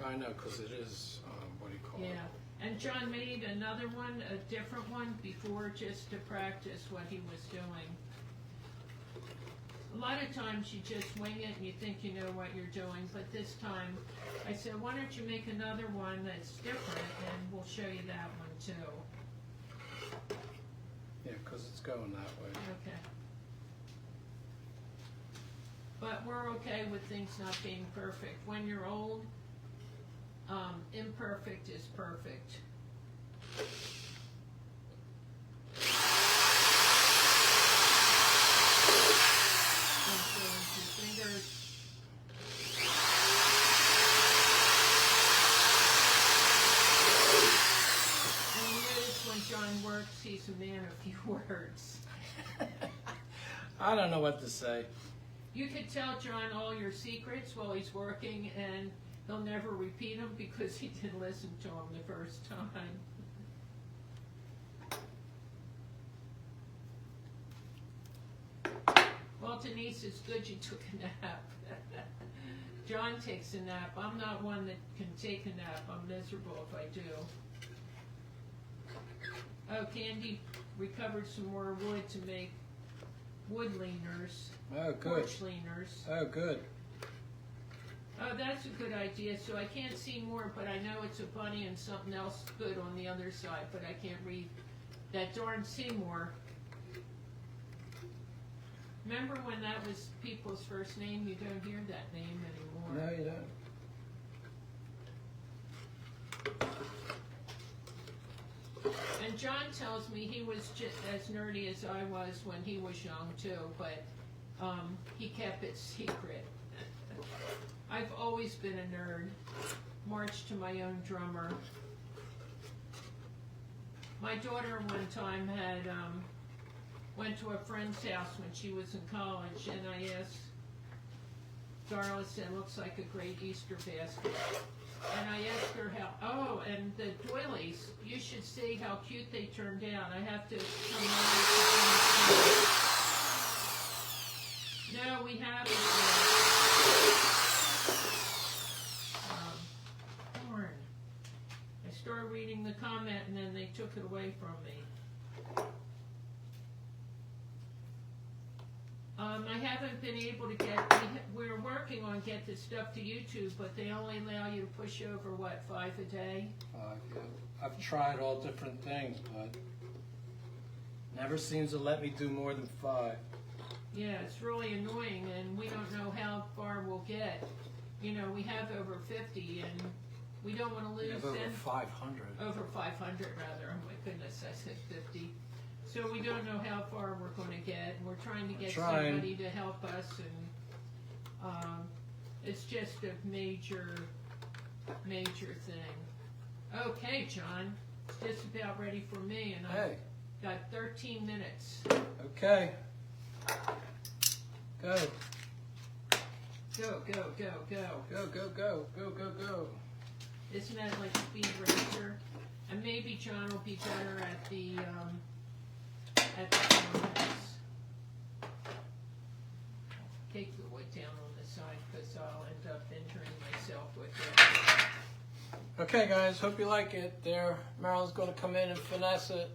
I know, because it is, what do you call it? Yeah, and John made another one, a different one, before just to practice what he was doing. A lot of times you just wing it and you think you know what you're doing, but this time I said, why don't you make another one that's different, and we'll show you that one too. Yeah, because it's going that way. Okay. But we're okay with things not being perfect. When you're old, imperfect is perfect. Influence your fingers. And you notice when John works, he's a man of few words. I don't know what to say. You could tell John all your secrets while he's working, and he'll never repeat them because he didn't listen to them the first time. Well, Denise, it's good you took a nap. John takes a nap. I'm not one that can take a nap. I'm miserable if I do. Oh, Candy recovered some more wood to make wood leaners. Oh, good. Porch leaners. Oh, good. Oh, that's a good idea. So I can't see more, but I know it's a bunny and something else good on the other side, but I can't read that darn Seymour. Remember when that was people's first name? You don't hear that name anymore. No, you don't. And John tells me he was just as nerdy as I was when he was young too, but he kept it secret. I've always been a nerd. Marched to my own drummer. My daughter one time had went to a friend's house when she was in college, and I asked, Darla said, looks like a great Easter basket. And I asked her how, oh, and the doilies, you should see how cute they turned out. I have to come on. No, we haven't. Darn. I started reading the comment and then they took it away from me. I haven't been able to get, we're working on get this stuff to YouTube, but they only allow you to push over, what, 5 a day? Yeah. I've tried all different things, but never seems to let me do more than 5. Yeah, it's really annoying, and we don't know how far we'll get. You know, we have over 50, and we don't want to lose We have over them. 500. Over 500, rather. Oh my goodness, I said 50. So we don't know how far we're going to get. We're trying to get somebody to help us, and it's just a major thing. Okay, John, it's just about ready for me, and I've got 13 minutes. Okay. Go. Go, go, go, go. Go, go, go. Go, go, go. Isn't that like Speed Racer? And maybe John will be better at the comments. Take the wood down on the side because I'll end up injuring myself with it. Okay, guys, hope you like it. There, Marilyn's going to come in and finesse it.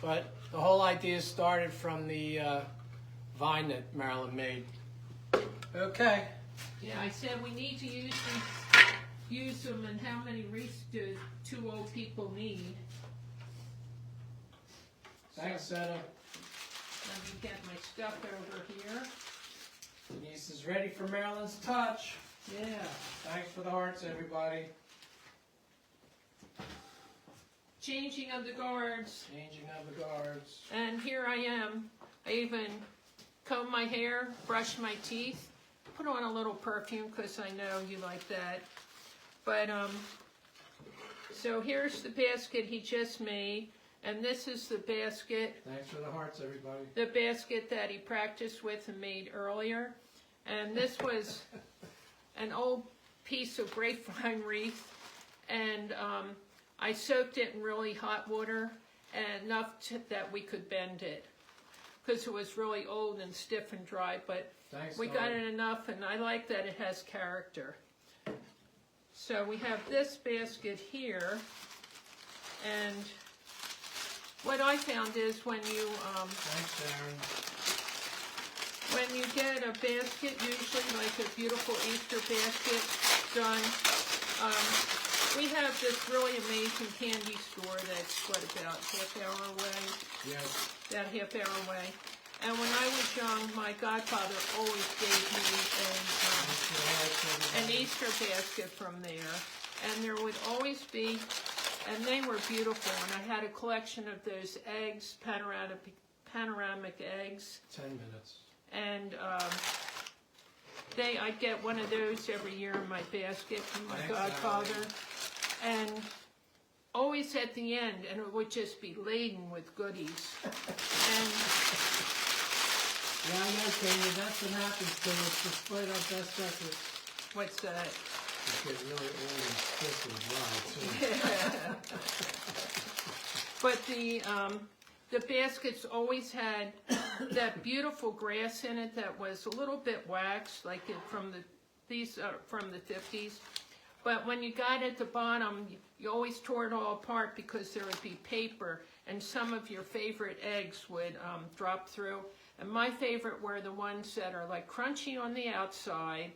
But the whole idea started from the vine that Marilyn made. Okay. Yeah, I said we need to use them, and how many wreaths do 2 old people need? Thanks, Seta. Let me get my stuff over here. Denise is ready for Marilyn's touch. Yeah. Thanks for the hearts, everybody. Changing of the guards. Changing of the guards. And here I am. I even comb my hair, brush my teeth, put on a little perfume because I know you like that. But, so here's the basket he just made. And this is the basket. Thanks for the hearts, everybody. The basket that he practiced with and made earlier. And this was an old piece of grapevine wreath. And I soaked it in really hot water, and enough that we could bend it. Because it was really old and stiff and dry, but Thanks, we got it enough, and I like that it has character. So we have this basket here, and what I found is when you Thanks, Sharon. when you get a basket, usually like a beautiful Easter basket done, we have this really amazing candy store that's, what, about half-hour away? Yes. About half-hour away. And when I was young, my godfather always gave me an Easter basket from there. And there would always be, and they were beautiful, and I had a collection of those eggs, panoramic eggs. 10 minutes. And I'd get one of those every year in my basket from my godfather. And always at the end, and it would just be laden with goodies. And yeah, I know, Katie, that's what happens to us, despite our best efforts. what's that? It's getting really old and stiff and dry, too. But the baskets always had that beautiful grass in it that was a little bit waxed, like from the 50s. But when you got at the bottom, you always tore it all apart because there would be paper, and some of your favorite eggs would drop through. And my favorite were the ones that are like crunchy on the outside,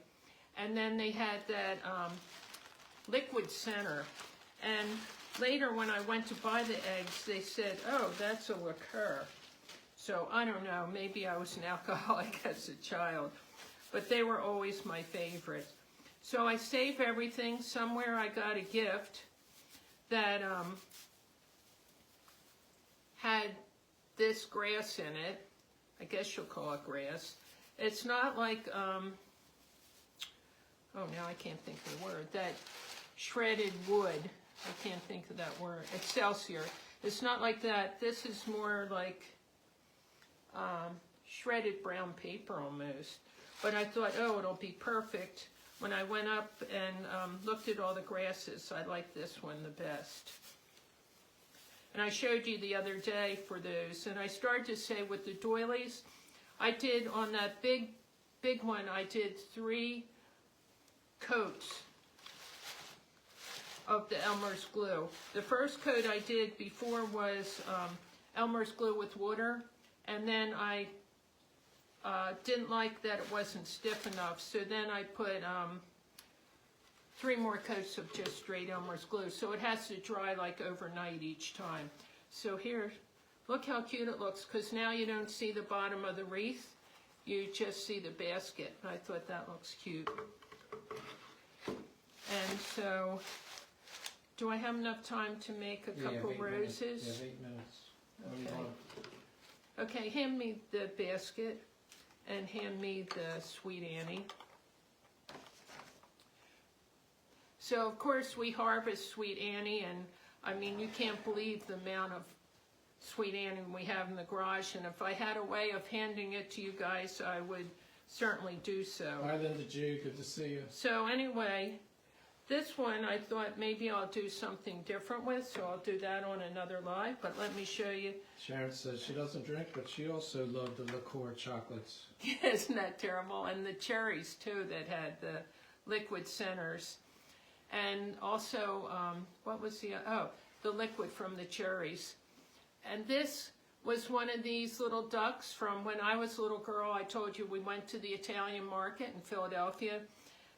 and then they had that liquid center. And later when I went to buy the eggs, they said, oh, that's a liqueur. So I don't know, maybe I was an alcoholic as a child, but they were always my favorite. So I save everything. Somewhere I got a gift that had this grass in it. I guess you'll call it grass. It's not like, oh, now I can't think of the word, that shredded wood. I can't think of that word. Excelsior. It's not like that. This is more like shredded brown paper almost. But I thought, oh, it'll be perfect. When I went up and looked at all the grasses, I like this one the best. And I showed you the other day for those. And I started to say with the doilies, I did on that big one, I did 3 coats of the Elmer's glue. The first coat I did before was Elmer's glue with water. And then I didn't like that it wasn't stiff enough, so then I put 3 more coats of just straight Elmer's glue. So it has to dry like overnight each time. So here, look how cute it looks, because now you don't see the bottom of the wreath, you just see the basket. I thought that looks cute. And so, do I have enough time to make a couple roses? You have 8 minutes. Okay. Okay, hand me the basket. And hand me the Sweet Annie. So of course we harvest Sweet Annie, and I mean you can't believe the amount of Sweet Annie we have in the garage, and if I had a way of handing it to you guys, I would certainly do so. Hi, Linda Jew, good to see you. So anyway, This one I thought maybe I'll do something different with, so I'll do that on another live, but let me show you. Sharon says she doesn't drink, but she also loved the liqueur chocolates. Isn't that terrible? And the cherries too that had the liquid centers. And also, what was the liquid from the cherries. And this was one of these little ducks from when I was a little girl. I told you we went to the Italian market in Philadelphia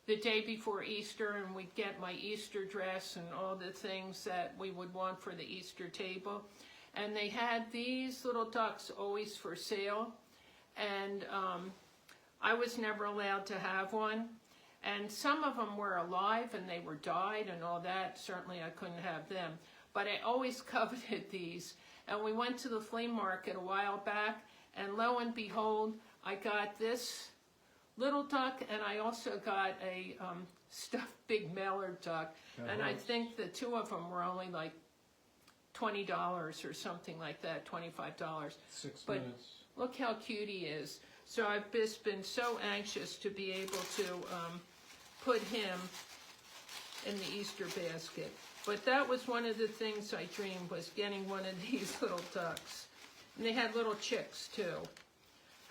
the day before Easter, and we'd get my Easter dress and all the things that we would want for the Easter table. And they had these little ducks always for sale, and I was never allowed to have one. And some of them were alive and they were dyed and all that. Certainly I couldn't have them. But I always coveted these. And we went to the flea market a while back, and lo and behold, I got this little duck, and I also got a stuffed big mallard duck. And I think the two of them were only like $20 or something like that, $25. 6 but minutes. Look how cute he is. So I've just been so anxious to be able to put him in the Easter basket. But that was one of the things I dreamed, was getting one of these little ducks. And they had little chicks too.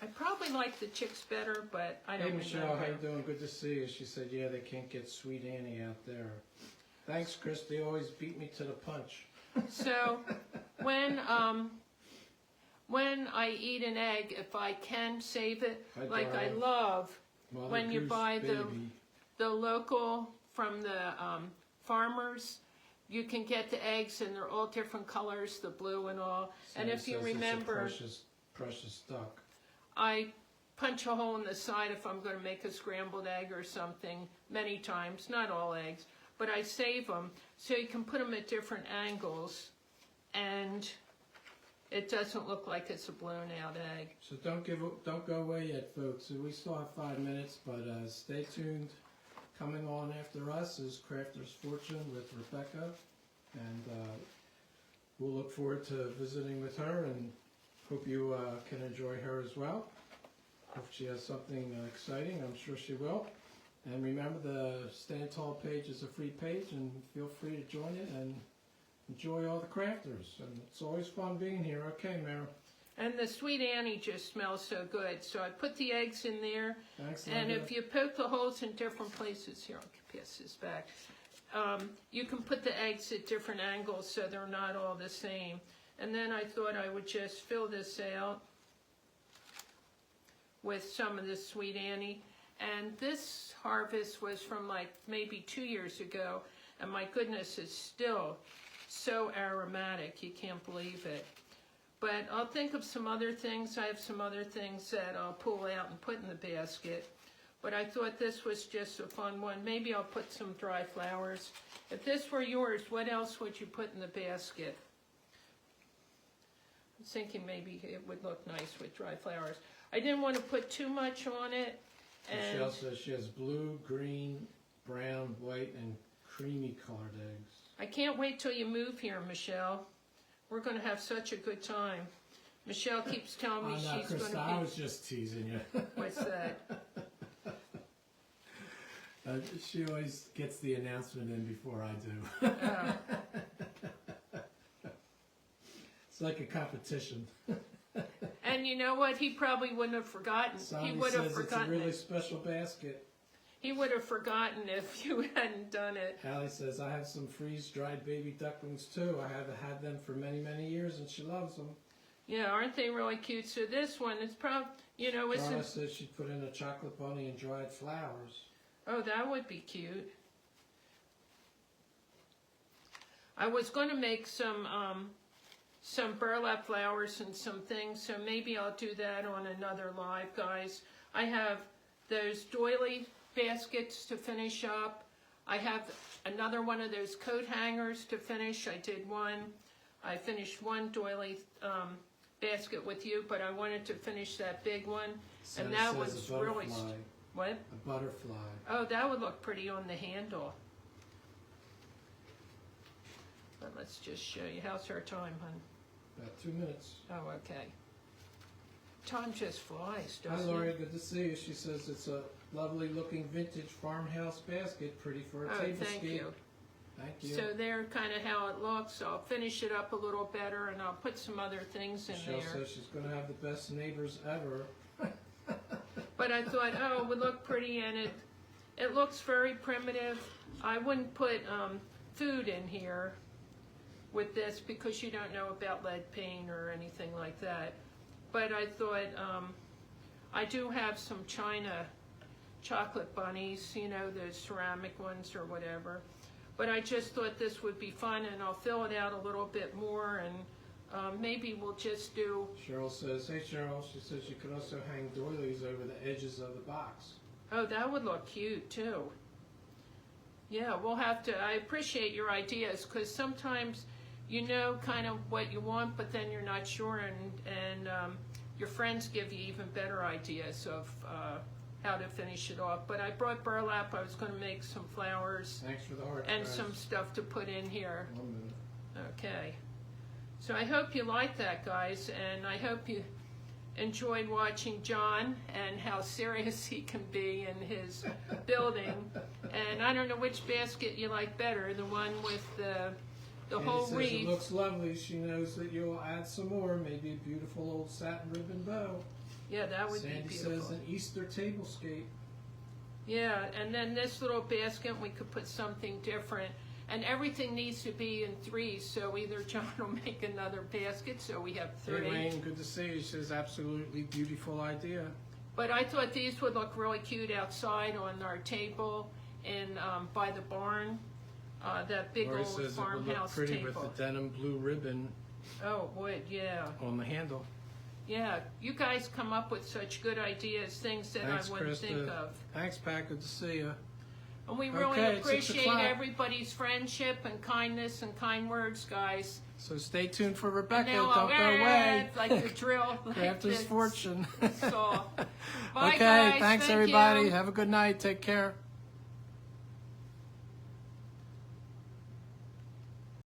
I probably like the chicks better, but I don't Hey know. Michelle, how you doing? Good to see you. She said, yeah, they can't get Sweet Annie out there. Thanks, Chris. They always beat me to the punch. So when I eat an egg, if I can save it, Hi, like I darling. love Mother when you Goose buy baby. the local from the farmers, you can get the eggs and they're all different colors, the blue and all. And if you Says it's a remember, precious, precious duck. I punch a hole in the side if I'm going to make a scrambled egg or something many times, not all eggs, but I save them so you can put them at different angles and it doesn't look like it's a blown out egg. So don't go away yet, folks. We still have 5 minutes, but stay tuned. Coming on after us is Crafter's Fortune with Rebecca, and we'll look forward to visiting with her, and hope you can enjoy her as well. Hope she has something exciting. I'm sure she will. And remember, the Stand Tall page is a free page, and feel free to join it and enjoy all the crafters. And it's always fun being here. Okay, Mara. And the Sweet Annie just smells so good. So I put the eggs in there. Thanks, And Linda. if you poke the holes in different places, here, I'll pass this back. You can put the eggs at different angles so they're not all the same. And then I thought I would just fill this out with some of this Sweet Annie. And this harvest was from like maybe 2 years ago. And my goodness, it's still so aromatic. You can't believe it. But I'll think of some other things. I have some other things that I'll pull out and put in the basket. But I thought this was just a fun one. Maybe I'll put some dry flowers. If this were yours, what else would you put in the basket? I'm thinking maybe it would look nice with dry flowers. I didn't want to put too much on it. And Michelle says she has blue, green, brown, white, and creamy colored eggs. I can't wait till you move here, Michelle. We're going to have such a good time. Michelle keeps telling me she's going to Krista, I be... was just teasing you. What's that? She always gets the announcement in before I do. It's like a competition. And you know what? He probably wouldn't have forgotten. Sonny He would have says it's a forgotten really it. special basket. He would have forgotten if you hadn't done it. Hallie says, I have some freeze-dried baby ducklings too. I haven't had them for many, many years, and she loves them. Yeah, aren't they really cute? So this one, it's probably, you know, it's... Donna says she put in a chocolate bunny and dried flowers. Oh, that would be cute. I was going to make some burlap flowers and some things, so maybe I'll do that on another live, guys. I have those doily baskets to finish up. I have another one of those coat hangers to finish. I did one. I finished one doily basket with you, but I wanted to finish that big one, and that Says was a really... butterfly. What? A butterfly. Oh, that would look pretty on the handle. But let's just show you. How's our time, hon? About 2 minutes. Oh, okay. Time just flies, Hi, doesn't Lori. it? Good to see you. She says it's lovely looking vintage farmhouse basket, pretty for a Oh, table thank you. Thank you. So there kind of how it looks. I'll finish it up a little better and I'll put some other things in Michelle there. says she's going to have the best neighbors ever. But I thought, oh, it would look pretty, and it looks very primitive. I wouldn't put food in here with this because you don't know about lead paint or anything like that. But I thought, I do have some China chocolate bunnies, you know, those ceramic ones or whatever. But I just thought this would be fun, and I'll fill it out a little bit more, and maybe we'll just do... Cheryl says, hey Cheryl, she says you could also hang doilies over the edges of the box. Oh, that would look cute too. Yeah, we'll have to, I appreciate your ideas, because sometimes you know kind of what you want, but then you're not sure, and your friends give you even better ideas of how to finish it off. But I brought burlap. I was going to make some flowers. Thanks for the heart. And guys. some stuff to put in here. 1 minute. Okay. So I hope you like that, guys, and I hope you enjoyed watching John and how serious he can be in his building. And I don't know which basket you like better, the one with the whole says wreath. It looks lovely. She knows that you'll add some more, maybe a beautiful old satin ribbon bow. Yeah, that would Sandy be beautiful. says an Easter tablescape. Yeah, and then this little basket, we could put something different. And everything needs to be in threes, so either John will make another basket, so we have Hey three. Wayne, good to see you. She says absolutely beautiful idea. But I thought these would look really cute outside on our table and by the barn. That big Lori old says it would look farmhouse pretty table. with the denim blue ribbon Oh, would, yeah. on the handle. Yeah, you guys come up with such good ideas, things that Thanks, I wouldn't Krista. think of. Thanks, Pat. Good to see you. And we really Okay, it's 6 appreciate o'clock. everybody's friendship and kindness and kind words, guys. So stay tuned for Rebecca. And now Don't go away. like the drill. Like Crafter's this fortune. saw. Bye, Okay, guys. thanks Thank everybody. you. Have a good night. Take care.